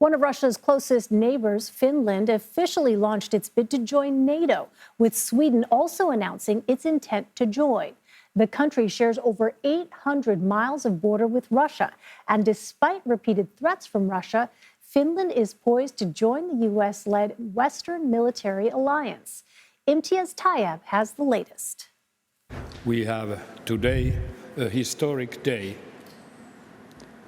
One of Russia's closest neighbors, Finland, officially launched its bid to join NATO, with Sweden also announcing its intent to join. The country shares over 800 miles of border with Russia, and despite repeated threats from Russia, Finland is poised to join the U.S.-led Western Military Alliance. Imtiaz Tyab has the latest. We have today a historic day.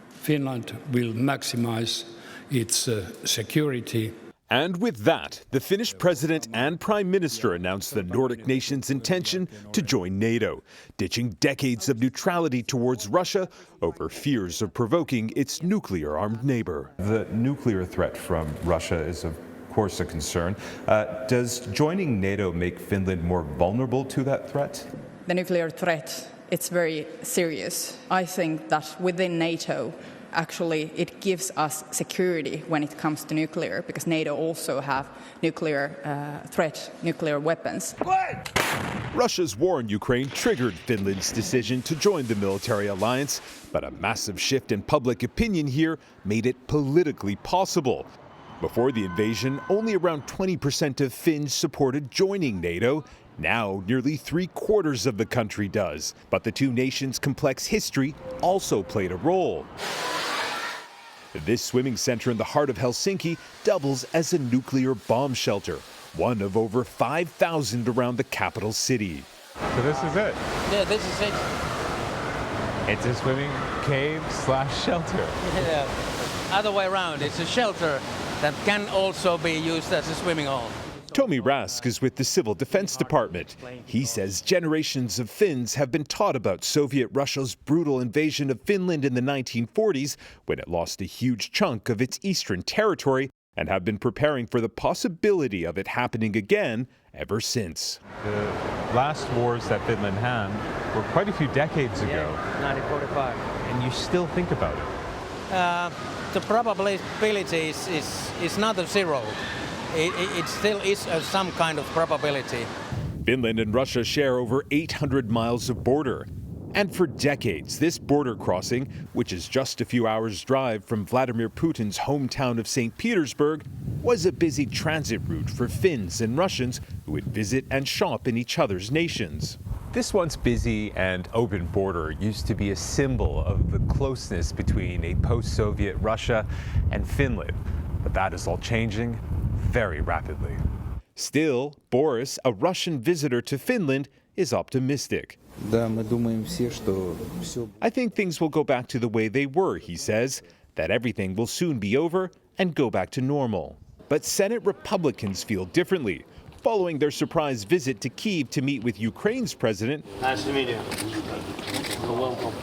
Finland will maximize its security. And with that, the Finnish president and prime minister announced the Nordic nation's intention to join NATO, ditching decades of neutrality towards Russia over fears of provoking its nuclear-armed neighbor. The nuclear threat from Russia is, of course, a concern. Does joining NATO make Finland more vulnerable to that threat? The nuclear threat, it's very serious. I think that within NATO, actually, it gives us security when it comes to nuclear, because NATO also have nuclear nuclear weapons. Russia's war in Ukraine triggered Finland's decision to join the military alliance, but a massive shift in public opinion here made it politically possible. Before the invasion, only around 20% of Finns supported joining NATO. Now, nearly 3/4 of the country does. But the two nations' complex history also played a role. This swimming center in the heart of Helsinki doubles as a nuclear bomb shelter, one of over 5,000 around the capital city. So this is it? Yeah, this is it. It's a swimming cave/shelter. Yeah, other way around. It's a shelter that can also be used as a swimming hole. Tomi Rask is with the Civil Defense Department. He says generations of Finns have been taught about Soviet Russia's brutal invasion of Finland in the 1940s, when it lost a huge chunk of its eastern territory, and have been preparing for the possibility of it happening again ever since. The last wars that Finland had were quite a few decades ago. 1945. And you still think about it. The probability is not a zero. It still is some kind of probability. Finland and Russia share over 800 miles of border. And for decades, this border crossing, which is just a few hours' drive from Vladimir Putin's hometown of St. Petersburg, was a busy transit route for Finns and Russians who would visit and shop in each other's nations. This once busy and open border used to be a symbol of the closeness between a post-Soviet Russia and Finland. But that is all changing very rapidly. Still, Boris, a Russian visitor to Finland, is optimistic. I think things will go back to the way they were, he says, that everything will soon be over and go back to normal. But Senate Republicans feel differently, following their surprise visit to Kyiv to meet with Ukraine's president. Nice to meet you. Welcome.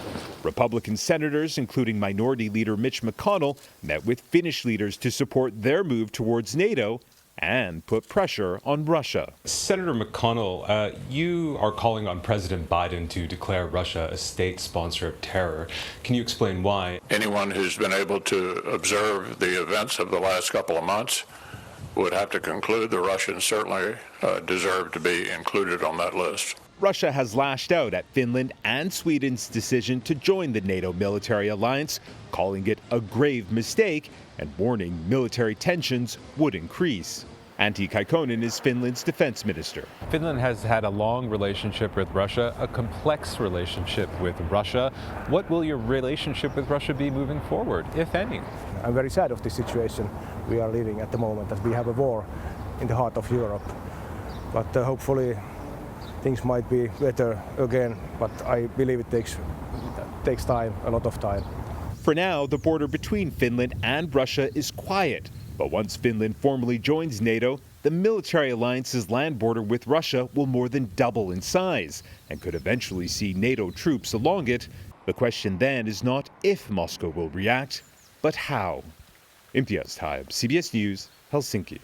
Republican senators, including Minority Leader Mitch McConnell, met with Finnish leaders to support their move towards NATO and put pressure on Russia. Senator McConnell, you are calling on President Biden to declare Russia a state sponsor of terror. Can you explain why? Anyone who's been able to observe the events of the last couple of months would have to conclude the Russians certainly deserve to be included on that list. Russia has lashed out at Finland and Sweden's decision to join the NATO military alliance, calling it a grave mistake and warning military tensions would increase. Antti Kaikkonen is Finland's defense minister. Finland has had a long relationship with Russia, a complex relationship with Russia. What will your relationship with Russia be moving forward, if any? I'm very sad of the situation we are living at the moment, that we have a war in the heart of Europe. But hopefully things might be better again, but I believe it takes time, a lot of time. For now, the border between Finland and Russia is quiet. But once Finland formally joins NATO, the military alliance's land border with Russia will more than double in size and could eventually see NATO troops along it. The question then is not if Moscow will react, but how. Imtiaz Tyab, CBS News, Helsinki.